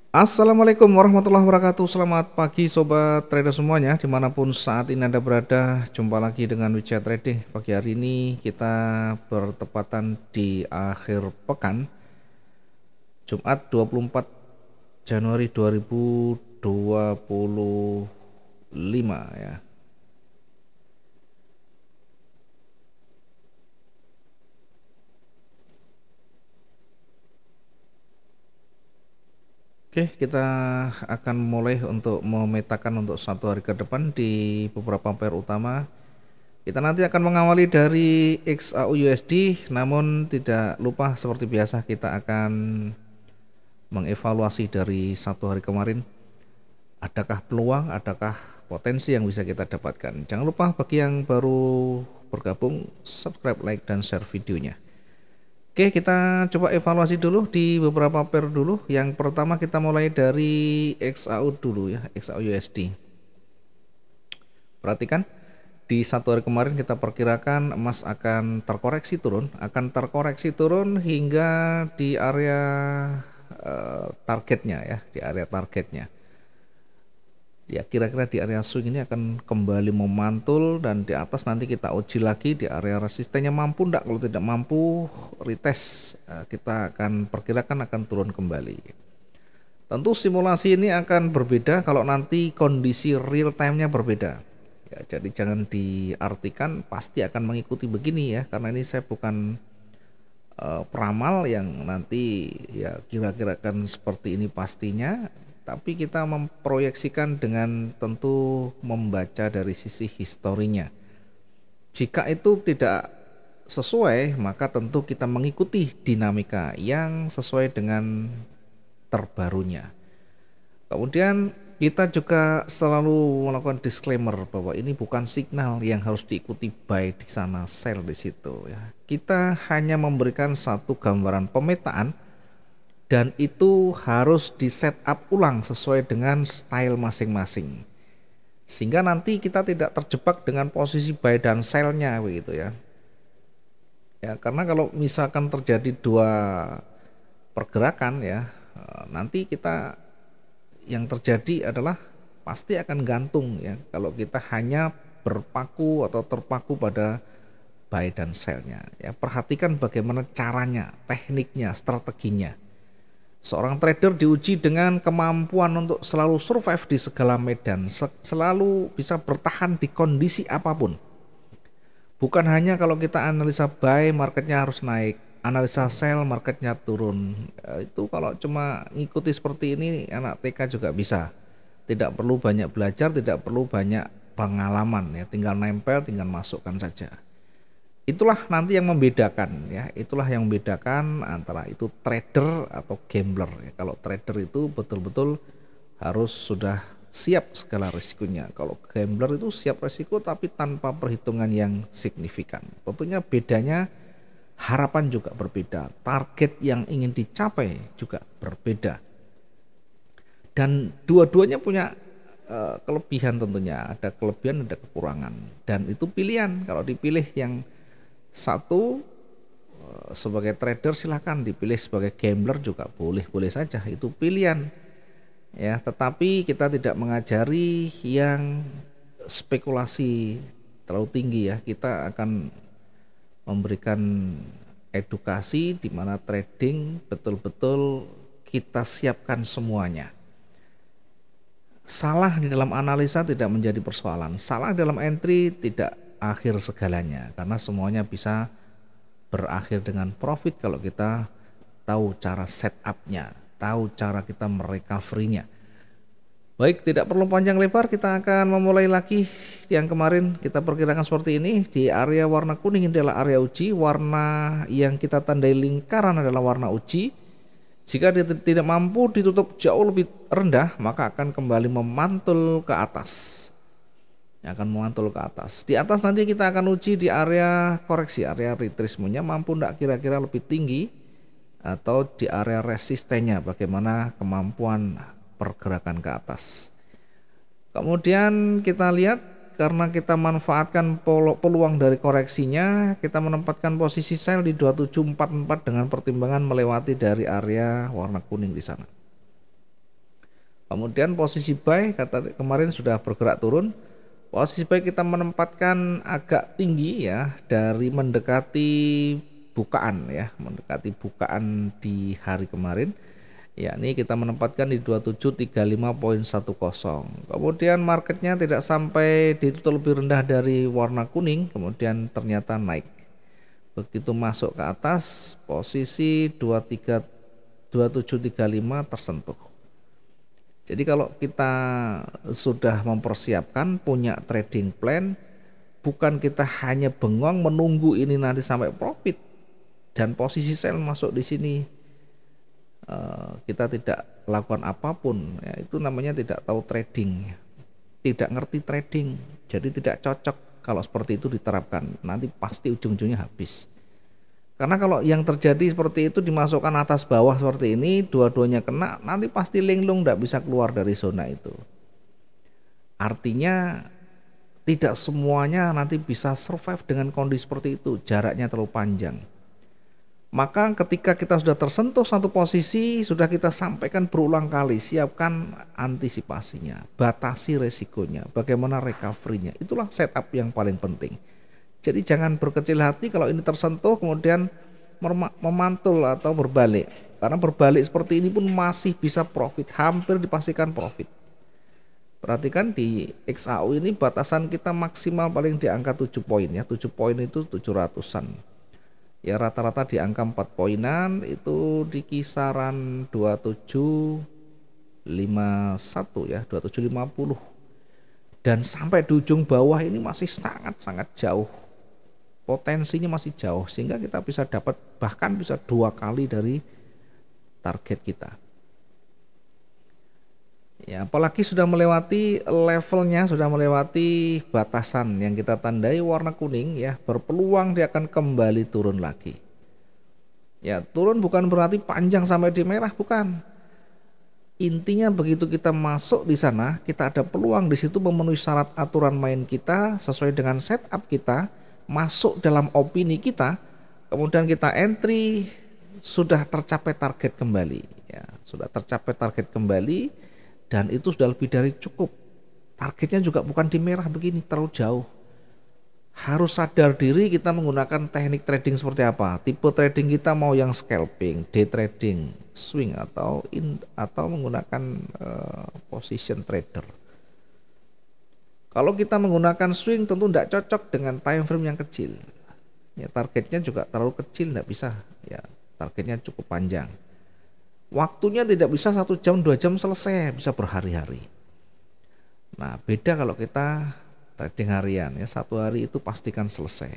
Assalamualaikum warahmatullahi wabarakatuh. Selamat pagi sobat trader semuanya, dimanapun saat ini Anda berada. Jumpa lagi dengan Wijaya Trading. Pagi hari ini kita bertepatan di akhir pekan, Jumat 24 Januari 2025 ya. Oke, kita akan mulai untuk memetakan untuk satu hari ke depan di beberapa pair utama. Kita nanti akan mengawali dari XAU USD, namun tidak lupa seperti biasa kita akan mengevaluasi dari satu hari kemarin. Adakah peluang, adakah potensi yang bisa kita dapatkan. Jangan lupa bagi yang baru bergabung, subscribe, like, dan share videonya. Oke, kita coba evaluasi dulu di beberapa pair dulu. Yang pertama kita mulai dari XAU dulu ya, XAU USD. Perhatikan, di satu hari kemarin kita perkirakan emas akan terkoreksi turun hingga di area targetnya ya, di area targetnya. Ya, kira-kira di area swing ini akan kembali memantul dan di atas nanti kita uji lagi di area resistennya mampu enggak. Kalau tidak mampu retest, kita akan perkirakan akan turun kembali. Tentu simulasi ini akan berbeda kalau nanti kondisi real time-nya berbeda ya, jadi jangan diartikan pasti akan mengikuti begini ya, karena ini saya bukan peramal yang nanti ya kira-kira akan seperti ini pastinya, tapi kita memproyeksikan dengan tentu membaca dari sisi historinya. Jika itu tidak sesuai, maka tentu kita mengikuti dinamika yang sesuai dengan terbarunya. Kemudian kita juga selalu melakukan disclaimer bahwa ini bukan signal yang harus diikuti buy di sana, sell di situ ya. Kita hanya memberikan satu gambaran pemetaan dan itu harus di setup ulang sesuai dengan style masing-masing, sehingga nanti kita tidak terjebak dengan posisi buy dan sell-nya begitu ya. Ya, karena kalau misalkan terjadi dua pergerakan ya, nanti kita yang terjadi adalah pasti akan gantung ya kalau kita hanya berpaku atau terpaku pada buy dan sell-nya ya. Perhatikan bagaimana caranya, tekniknya, strateginya. Seorang trader diuji dengan kemampuan untuk selalu survive di segala medan, selalu bisa bertahan di kondisi apapun. Bukan hanya kalau kita analisa buy marketnya harus naik, analisa sell marketnya turun. Itu kalau cuma ngikuti seperti ini anak TK juga bisa. Tidak perlu banyak belajar, tidak perlu banyak pengalaman ya, tinggal nempel, tinggal masukkan saja. Itulah nanti yang membedakan ya, itulah yang membedakan antara itu trader atau gambler ya. Kalau trader itu betul-betul harus sudah siap segala risikonya. Kalau gambler itu siap risiko tapi tanpa perhitungan yang signifikan. Tentunya bedanya harapan juga berbeda, target yang ingin dicapai juga berbeda. Dan dua-duanya punya kelebihan tentunya, ada kelebihan ada kekurangan. Dan itu pilihan, kalau dipilih yang satu sebagai trader silahkan, dipilih sebagai gambler juga boleh-boleh saja, itu pilihan ya. Tetapi kita tidak mengajari yang spekulasi terlalu tinggi ya, kita akan memberikan edukasi di mana trading betul-betul kita siapkan semuanya. Salah di dalam analisa tidak menjadi persoalan, salah dalam entry tidak akhir segalanya, karena semuanya bisa berakhir dengan profit kalau kita tahu cara setupnya, tahu cara kita merecovery-nya. Baik, tidak perlu panjang lebar, kita akan memulai lagi. Yang kemarin kita perkirakan seperti ini, di area warna kuning ini adalah area uji, warna yang kita tandai lingkaran adalah warna uji. Jika dia tidak mampu ditutup jauh lebih rendah, maka akan kembali memantul ke atas. Akan memantul ke atas. Di atas nanti kita akan uji di area koreksi, area retracement-nya mampu enggak kira-kira lebih tinggi, atau di area resistennya bagaimana kemampuan pergerakan ke atas. Kemudian kita lihat, karena kita manfaatkan peluang dari koreksinya, kita menempatkan posisi sell di 2744 dengan pertimbangan melewati dari area warna kuning di sana. Kemudian posisi buy kata kemarin sudah bergerak turun. Posisi buy kita menempatkan agak tinggi ya dari mendekati bukaan ya, mendekati bukaan di hari kemarin. Yakni kita menempatkan di 2735.10. Kemudian marketnya tidak sampai ditutup lebih rendah dari warna kuning, kemudian ternyata naik. Begitu masuk ke atas, posisi 2735 tersentuh. Jadi kalau kita sudah mempersiapkan, punya trading plan, bukan kita hanya bengong menunggu ini nanti sampai profit dan posisi sell masuk di sini, kita tidak lakukan apapun, ya, itu namanya tidak tahu trading, tidak ngerti trading, jadi tidak cocok kalau seperti itu diterapkan, nanti pasti ujung-ujungnya habis. Karena kalau yang terjadi seperti itu dimasukkan atas bawah seperti ini, dua-duanya kena, nanti pasti linglung, tidak bisa keluar dari zona itu. Artinya tidak semuanya nanti bisa survive dengan kondisi seperti itu, jaraknya terlalu panjang. Maka ketika kita sudah tersentuh satu posisi, sudah kita sampaikan berulang kali, siapkan antisipasinya, batasi resikonya, bagaimana recovery-nya. Itulah setup yang paling penting. Jadi jangan berkecil hati kalau ini tersentuh kemudian memantul atau berbalik. Karena berbalik seperti ini pun masih bisa profit, hampir dipastikan profit. Perhatikan di XAU ini batasan kita maksimal paling di angka 7 poin ya, 7 poin itu 700-an. Ya rata-rata di angka 4 poinan itu di kisaran 2751 ya, 2750. Dan sampai di ujung bawah ini masih sangat-sangat jauh. Potensinya masih jauh sehingga kita bisa dapat bahkan bisa 2 kali dari target kita. Ya, apalagi sudah melewati levelnya, sudah melewati batasan yang kita tandai warna kuning ya, berpeluang dia akan kembali turun lagi. Ya, turun bukan berarti panjang sampai di merah, bukan. Intinya begitu kita masuk di sana, kita ada peluang di situ memenuhi syarat aturan main kita sesuai dengan setup kita, masuk dalam opini kita, kemudian kita entry, sudah tercapai target kembali. Ya, sudah tercapai target kembali. Dan itu sudah lebih dari cukup. Targetnya juga bukan di merah begini, terlalu jauh. Harus sadar diri kita menggunakan teknik trading seperti apa. Tipe trading kita mau yang scalping, day trading, swing atau menggunakan position trader. Kalau kita menggunakan swing tentu tidak cocok dengan time frame yang kecil. Ya, targetnya juga terlalu kecil, tidak bisa. Ya, targetnya cukup panjang. Waktunya tidak bisa 1 jam 2 jam selesai, bisa berhari-hari. Nah beda kalau kita trading harian ya, 1 hari itu pastikan selesai.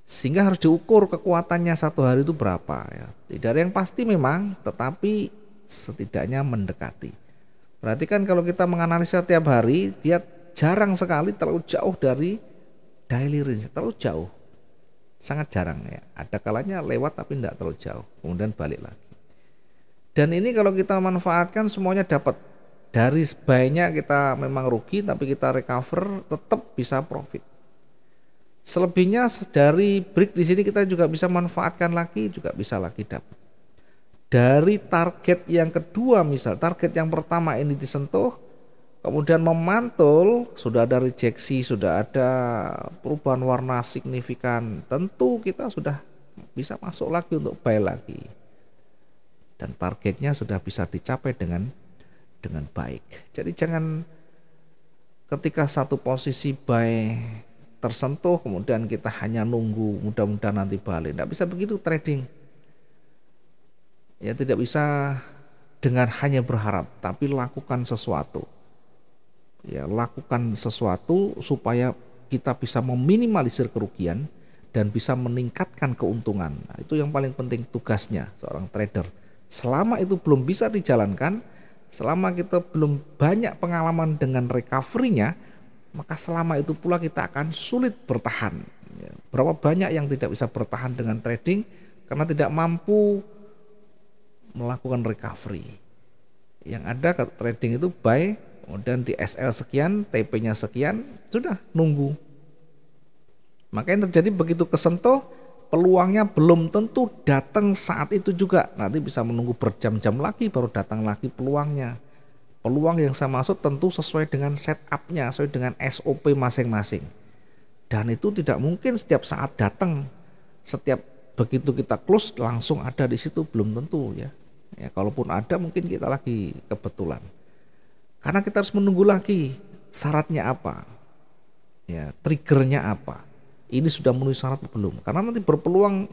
Sehingga harus diukur kekuatannya 1 hari itu berapa ya. Tidak ada yang pasti memang, tetapi setidaknya mendekati. Perhatikan kalau kita menganalisa tiap hari, dia jarang sekali terlalu jauh dari daily range, terlalu jauh. Sangat jarang ya. Ada kalanya lewat tapi tidak terlalu jauh, kemudian balik lagi. Dan ini kalau kita manfaatkan semuanya dapat. Dari sebaiknya kita memang rugi tapi kita recover tetap bisa profit. Selebihnya dari break di sini kita juga bisa manfaatkan lagi, juga bisa lagi dapat. Dari target yang kedua misal, target yang pertama ini disentuh, kemudian memantul, sudah ada rejeksi, sudah ada perubahan warna signifikan, tentu kita sudah bisa masuk lagi untuk buy lagi. Dan targetnya sudah bisa dicapai dengan baik. Jadi jangan ketika satu posisi buy tersentuh kemudian kita hanya nunggu mudah-mudahan nanti balik. Tidak bisa begitu trading. Ya tidak bisa dengan hanya berharap, tapi lakukan sesuatu. Ya lakukan sesuatu supaya kita bisa meminimalisir kerugian dan bisa meningkatkan keuntungan. Nah, itu yang paling penting tugasnya seorang trader. Selama itu belum bisa dijalankan, selama kita belum banyak pengalaman dengan recovery-nya, maka selama itu pula kita akan sulit bertahan. Berapa banyak yang tidak bisa bertahan dengan trading karena tidak mampu melakukan recovery. Yang ada ke trading itu buy, kemudian di SL sekian, TP-nya sekian, sudah nunggu. Maka yang terjadi begitu kesentuh, peluangnya belum tentu datang saat itu juga. Nanti bisa menunggu berjam-jam lagi baru datang lagi peluangnya. Peluang yang saya maksud tentu sesuai dengan setupnya, sesuai dengan SOP masing-masing. Dan itu tidak mungkin setiap saat datang, setiap begitu kita close langsung ada di situ, belum tentu ya. Ya, kalaupun ada mungkin kita lagi kebetulan. Karena kita harus menunggu lagi syaratnya apa, ya triggernya apa. Ini sudah memenuhi syarat belum? Karena nanti berpeluang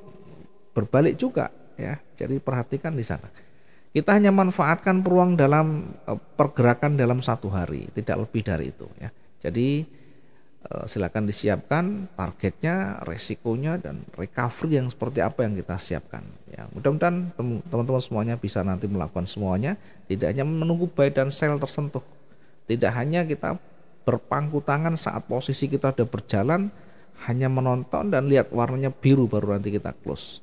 berbalik juga ya. Jadi perhatikan di sana. Kita hanya manfaatkan peluang dalam pergerakan dalam satu hari, tidak lebih dari itu ya. Jadi silakan disiapkan targetnya, resikonya, dan recovery yang seperti apa yang kita siapkan. Ya, mudah-mudahan teman-teman semuanya bisa nanti melakukan semuanya, tidak hanya menunggu buy dan sell tersentuh, tidak hanya kita berpangku tangan saat posisi kita sudah berjalan, hanya menonton dan lihat warnanya biru baru nanti kita close.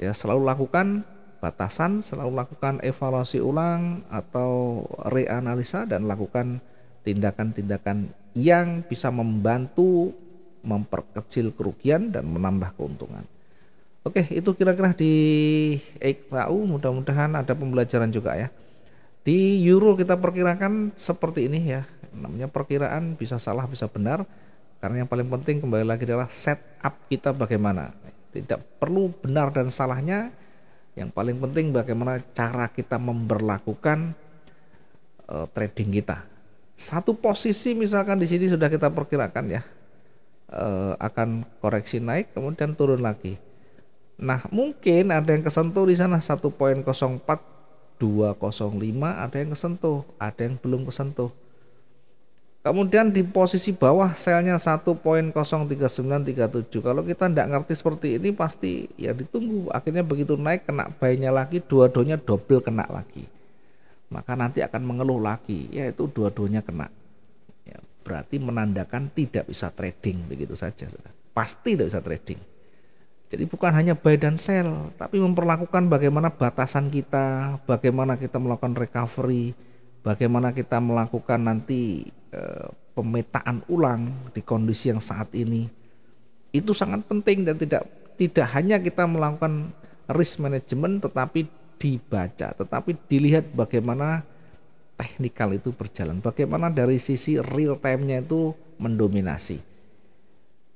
Ya, selalu lakukan batasan, selalu lakukan evaluasi ulang atau reanalisa dan lakukan tindakan-tindakan yang bisa membantu memperkecil kerugian dan menambah keuntungan. Oke, itu kira-kira di XAU, mudah-mudahan ada pembelajaran juga ya. Di euro kita perkirakan seperti ini ya. Namanya perkiraan bisa salah bisa benar, karena yang paling penting kembali lagi adalah setup kita bagaimana. Tidak perlu benar dan salahnya. Yang paling penting bagaimana cara kita memberlakukan trading kita. Satu posisi misalkan di sini sudah kita perkirakan ya akan koreksi naik kemudian turun lagi. Nah mungkin ada yang kesentuh di sana 1.04 205, ada yang kesentuh, ada yang belum kesentuh. Kemudian di posisi bawah selnya 1.03937. Kalau kita tidak ngerti seperti ini pasti ya ditunggu. Akhirnya begitu naik kena buy-nya lagi, dua-duanya double kena lagi. Maka nanti akan mengeluh lagi, yaitu dua-duanya kena. Ya, berarti menandakan tidak bisa trading begitu saja. Pasti tidak bisa trading. Jadi bukan hanya buy dan sell, tapi memperlakukan bagaimana batasan kita, bagaimana kita melakukan recovery, bagaimana kita melakukan nanti pemetaan ulang di kondisi yang saat ini. Itu sangat penting dan tidak hanya kita melakukan risk management tetapi dibaca, tetapi dilihat bagaimana teknikal itu berjalan, bagaimana dari sisi real time-nya itu mendominasi.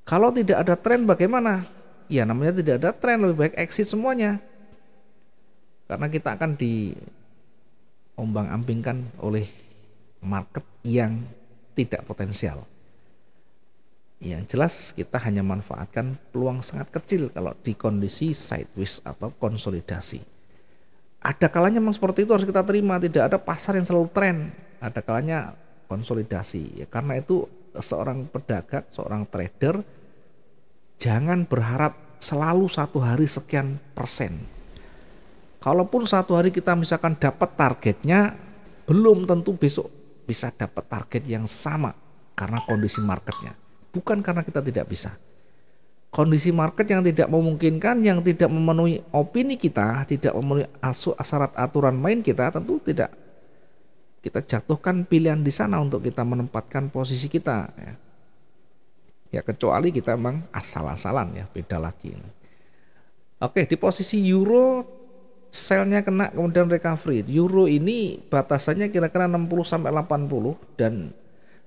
Kalau tidak ada tren bagaimana? Ya namanya tidak ada tren, lebih baik exit semuanya. Karena kita akan diombang-ambingkan oleh market yang tidak potensial. Yang jelas kita hanya manfaatkan peluang sangat kecil kalau di kondisi sideways atau konsolidasi. Ada kalanya memang seperti itu harus kita terima, tidak ada pasar yang selalu tren. Ada kalanya konsolidasi. Ya, karena itu seorang pedagang, seorang trader jangan berharap selalu satu hari sekian persen. Kalaupun satu hari kita misalkan dapat targetnya, belum tentu besok bisa dapat target yang sama karena kondisi marketnya, bukan karena kita tidak bisa. Kondisi market yang tidak memungkinkan, yang tidak memenuhi opini kita, tidak memenuhi syarat aturan main kita, tentu tidak kita jatuhkan pilihan di sana untuk kita menempatkan posisi kita ya. Ya kecuali kita memang asal-asalan ya, beda lagi. Oke, di posisi euro selnya kena kemudian recovery. Euro ini batasannya kira-kira 60 sampai 80 dan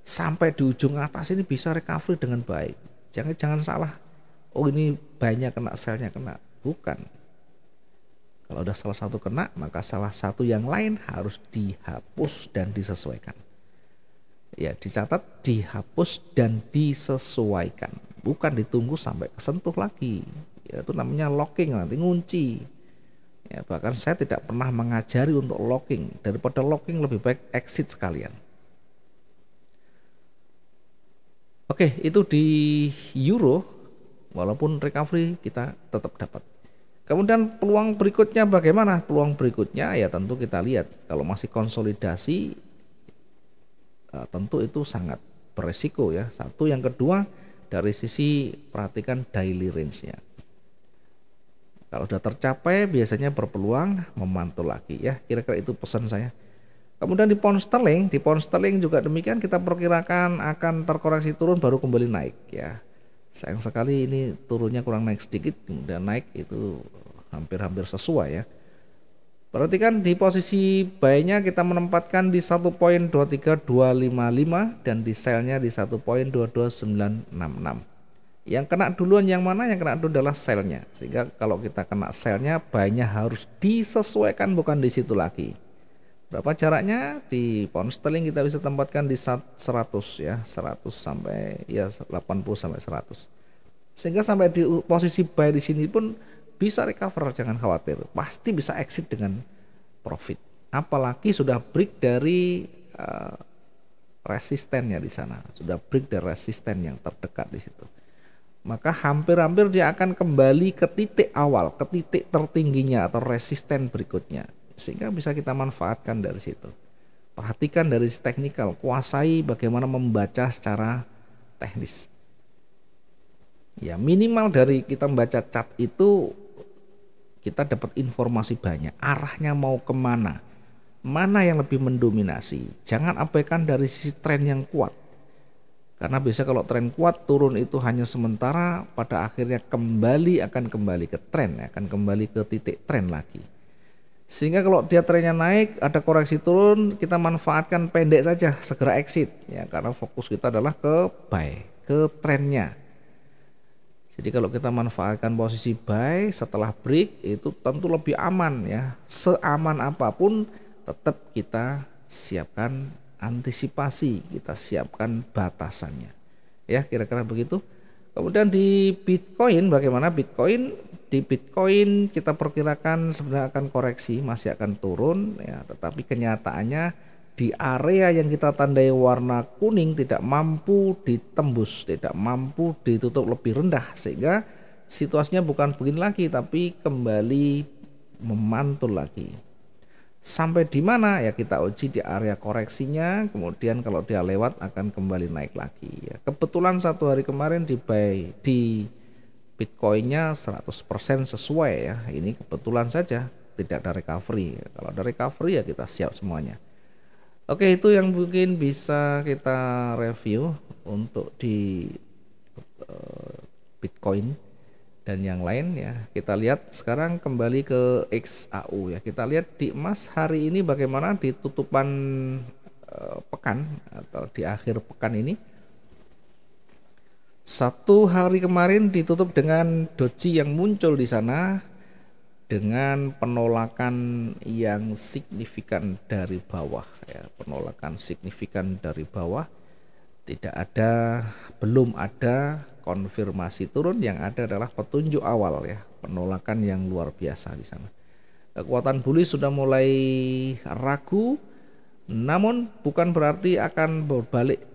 sampai di ujung atas ini bisa recovery dengan baik. Jangan salah. Oh ini banyak kena, selnya kena. Bukan. Kalau udah salah satu kena, maka salah satu yang lain harus dihapus dan disesuaikan. Ya dicatat, dihapus dan disesuaikan. Bukan ditunggu sampai kesentuh lagi. Ya, itu namanya locking, nanti ngunci. Ya, bahkan saya tidak pernah mengajari untuk locking. Daripada locking lebih baik exit sekalian. Oke, itu di euro, walaupun recovery kita tetap dapat. Kemudian peluang berikutnya bagaimana? Peluang berikutnya ya tentu kita lihat. Kalau masih konsolidasi, tentu itu sangat beresiko ya. Satu, yang kedua dari sisi perhatikan daily range-nya. Kalau sudah tercapai biasanya berpeluang memantul lagi ya. Kira-kira itu pesan saya. Kemudian di pound sterling juga demikian, kita perkirakan akan terkoreksi turun baru kembali naik ya. Sayang sekali ini turunnya kurang naik sedikit, kemudian naik itu hampir-hampir sesuai ya. Perhatikan di posisi buy-nya kita menempatkan di 1.23255 dan di sell-nya di 1.22966. Yang kena duluan yang mana? Yang kena duluan adalah sell-nya. Sehingga kalau kita kena sell-nya, buy-nya harus disesuaikan, bukan di situ lagi. Berapa jaraknya? Di pound sterling kita bisa tempatkan di 100 ya, 100 sampai ya 80 sampai 100. Sehingga sampai di posisi buy di sini pun bisa recover, jangan khawatir. Pasti bisa exit dengan profit. Apalagi sudah break dari resistennya di sana. Sudah break dari resisten yang terdekat di situ. Maka hampir-hampir dia akan kembali ke titik awal, ke titik tertingginya atau resisten berikutnya. Sehingga bisa kita manfaatkan dari situ. Perhatikan dari teknikal, kuasai bagaimana membaca secara teknis. Ya minimal dari kita membaca chart itu kita dapat informasi banyak, arahnya mau kemana, mana yang lebih mendominasi. Jangan abaikan dari sisi tren yang kuat, karena biasanya kalau tren kuat turun itu hanya sementara, pada akhirnya akan kembali ke tren, akan kembali ke titik tren lagi. Sehingga kalau dia trennya naik, ada koreksi turun, kita manfaatkan pendek saja, segera exit ya, karena fokus kita adalah ke buy, ke trennya. Jadi kalau kita manfaatkan posisi buy setelah break itu tentu lebih aman ya. Seaman apapun tetap kita siapkan antisipasi, kita siapkan batasannya. Ya kira-kira begitu. Kemudian di Bitcoin bagaimana? Di Bitcoin kita perkirakan sebenarnya akan koreksi, masih akan turun ya, tetapi kenyataannya di area yang kita tandai warna kuning tidak mampu ditembus, tidak mampu ditutup lebih rendah, sehingga situasinya bukan begini lagi tapi kembali memantul lagi. Sampai di mana ya kita uji di area koreksinya, kemudian kalau dia lewat akan kembali naik lagi ya. Kebetulan satu hari kemarin di Bitcoinnya 100% sesuai ya. Ini kebetulan saja tidak ada recovery. Kalau ada recovery ya kita siap semuanya. Oke, itu yang mungkin bisa kita review untuk di Bitcoin dan yang lain ya. Kita lihat sekarang kembali ke XAU ya. Kita lihat di emas hari ini bagaimana di tutupan pekan atau di akhir pekan ini. Satu hari kemarin ditutup dengan doji yang muncul di sana dengan penolakan yang signifikan dari bawah ya, penolakan signifikan dari bawah. Belum ada konfirmasi turun, yang ada adalah petunjuk awal ya, penolakan yang luar biasa di sana. Kekuatan bullish sudah mulai ragu, namun bukan berarti akan berbalik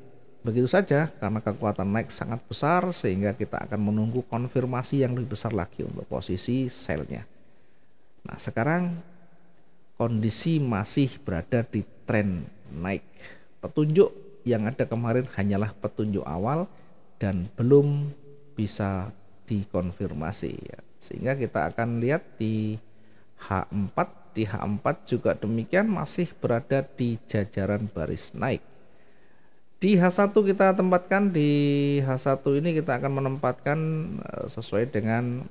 begitu saja, karena kekuatan naik sangat besar sehingga kita akan menunggu konfirmasi yang lebih besar lagi untuk posisi sell-nya. Nah sekarang kondisi masih berada di tren naik. Petunjuk yang ada kemarin hanyalah petunjuk awal dan belum bisa dikonfirmasi ya. Sehingga kita akan lihat di H4. Di H4 juga demikian, masih berada di jajaran baris naik. Di H1 kita tempatkan, di H1 ini kita akan menempatkan sesuai dengan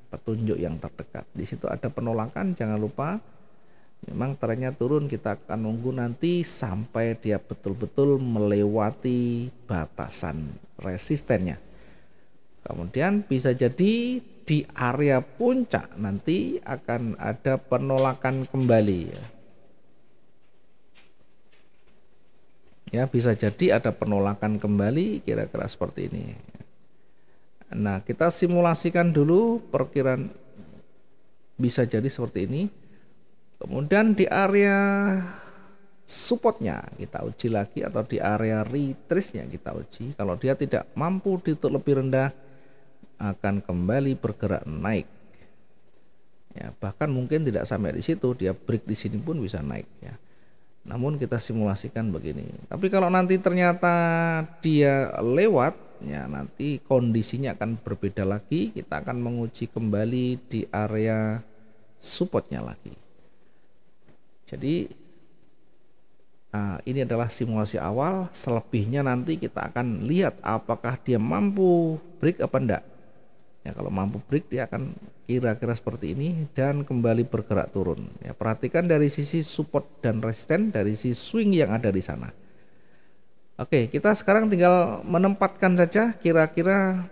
petunjuk yang terdekat. Di situ ada penolakan, jangan lupa. Memang trennya turun, kita akan nunggu nanti sampai dia betul-betul melewati batasan resistennya. Kemudian bisa jadi di area puncak nanti akan ada penolakan kembali ya. Ya bisa jadi ada penolakan kembali, kira-kira seperti ini. Nah kita simulasikan dulu perkiraan bisa jadi seperti ini. Kemudian di area supportnya kita uji lagi, atau di area retrace-nya kita uji. Kalau dia tidak mampu ditutup lebih rendah, akan kembali bergerak naik. Ya, bahkan mungkin tidak sampai di situ, dia break di sini pun bisa naik ya. Namun kita simulasikan begini. Tapi kalau nanti ternyata dia lewat, ya nanti kondisinya akan berbeda lagi. Kita akan menguji kembali di area supportnya lagi. Jadi ini adalah simulasi awal. Selebihnya nanti kita akan lihat apakah dia mampu break apa enggak. Ya, kalau mampu break dia akan kira-kira seperti ini dan kembali bergerak turun. Ya, perhatikan dari sisi support dan resisten dari sisi swing yang ada di sana. Oke, kita sekarang tinggal menempatkan saja kira-kira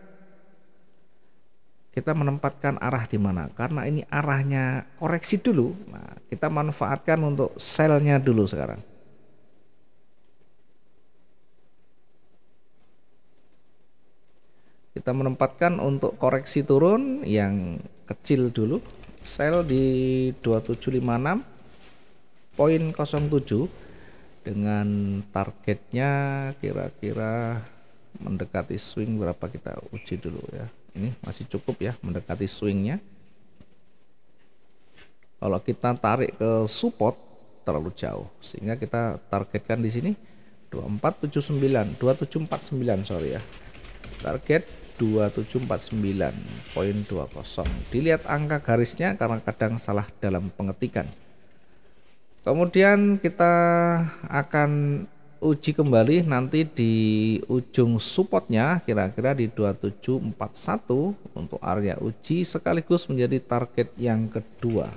kita menempatkan arah di mana. Karena ini arahnya koreksi dulu. Nah, kita manfaatkan untuk sell-nya dulu sekarang. Kita menempatkan untuk koreksi turun yang kecil dulu, sell di 2756.07 dengan targetnya kira-kira mendekati swing berapa, kita uji dulu ya. Ini masih cukup ya mendekati swingnya. Kalau kita tarik ke support terlalu jauh, sehingga kita targetkan di sini 2749 sorry ya. Target 2749.20. Dilihat angka garisnya karena kadang salah dalam pengetikan. Kemudian kita akan uji kembali nanti di ujung supportnya kira-kira di 2741 untuk area uji sekaligus menjadi target yang kedua.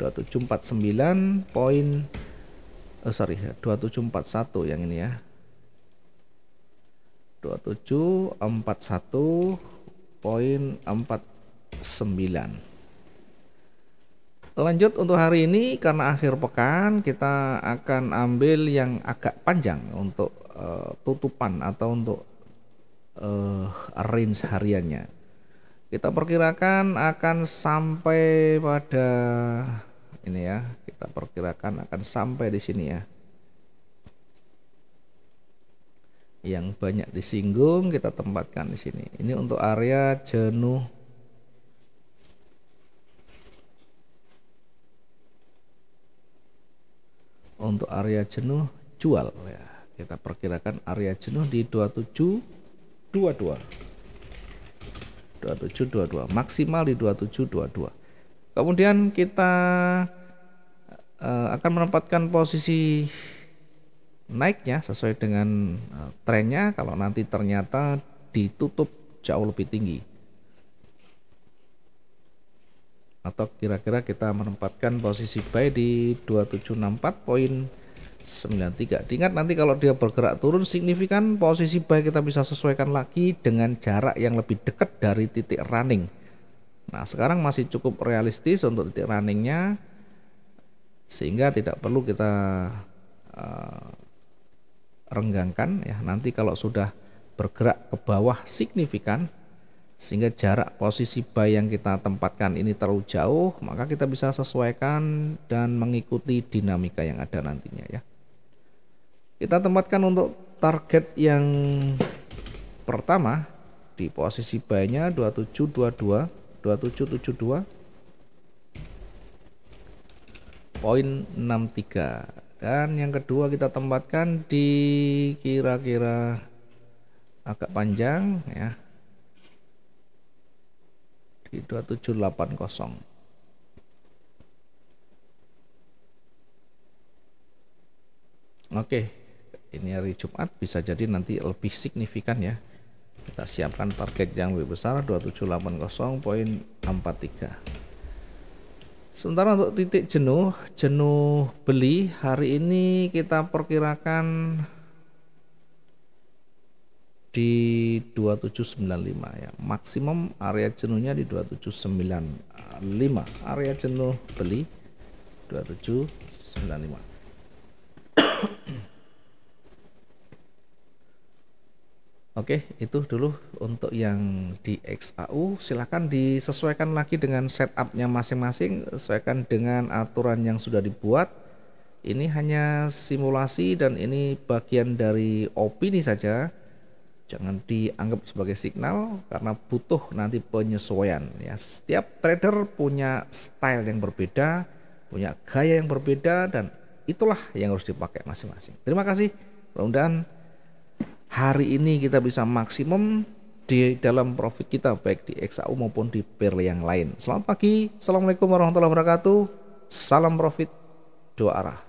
2741 yang ini ya. 2741.49. Lanjut untuk hari ini, karena akhir pekan kita akan ambil yang agak panjang untuk tutupan atau untuk range hariannya. Kita perkirakan akan sampai pada ini ya, kita perkirakan akan sampai di sini ya. Yang banyak disinggung kita tempatkan di sini. Ini untuk area jenuh jual ya. Kita perkirakan area jenuh di 2722 maksimal di 2722. Kemudian kita akan menempatkan posisi naiknya sesuai dengan trennya. Kalau nanti ternyata ditutup jauh lebih tinggi, atau kira-kira kita menempatkan posisi buy di 2764.93. Diingat nanti kalau dia bergerak turun signifikan, posisi buy kita bisa sesuaikan lagi dengan jarak yang lebih dekat dari titik running. Nah, sekarang masih cukup realistis untuk titik runningnya, sehingga tidak perlu kita renggangkan ya. Nanti kalau sudah bergerak ke bawah signifikan sehingga jarak posisi buy yang kita tempatkan ini terlalu jauh, maka kita bisa sesuaikan dan mengikuti dinamika yang ada nantinya ya. Kita tempatkan untuk target yang pertama di posisi buy-nya 2763. Dan yang kedua kita tempatkan di kira-kira agak panjang ya, di 2780. Oke, ini hari Jumat bisa jadi nanti lebih signifikan ya. Kita siapkan target yang lebih besar 2780.43. Sementara untuk titik jenuh beli hari ini kita perkirakan di 2795 ya. Maksimum area jenuhnya di 2795. Area jenuh beli 2795. Oke, itu dulu untuk yang di XAU. Silahkan disesuaikan lagi dengan setupnya masing-masing, sesuaikan dengan aturan yang sudah dibuat. Ini hanya simulasi dan ini bagian dari opini saja. Jangan dianggap sebagai signal karena butuh nanti penyesuaian ya. Setiap trader punya style yang berbeda, punya gaya yang berbeda, dan itulah yang harus dipakai masing-masing. Terima kasih. Mudah-mudahan hari ini kita bisa maksimum di dalam profit kita baik di XAU maupun di pair yang lain. Selamat pagi. Assalamualaikum warahmatullahi wabarakatuh. Salam profit dua arah.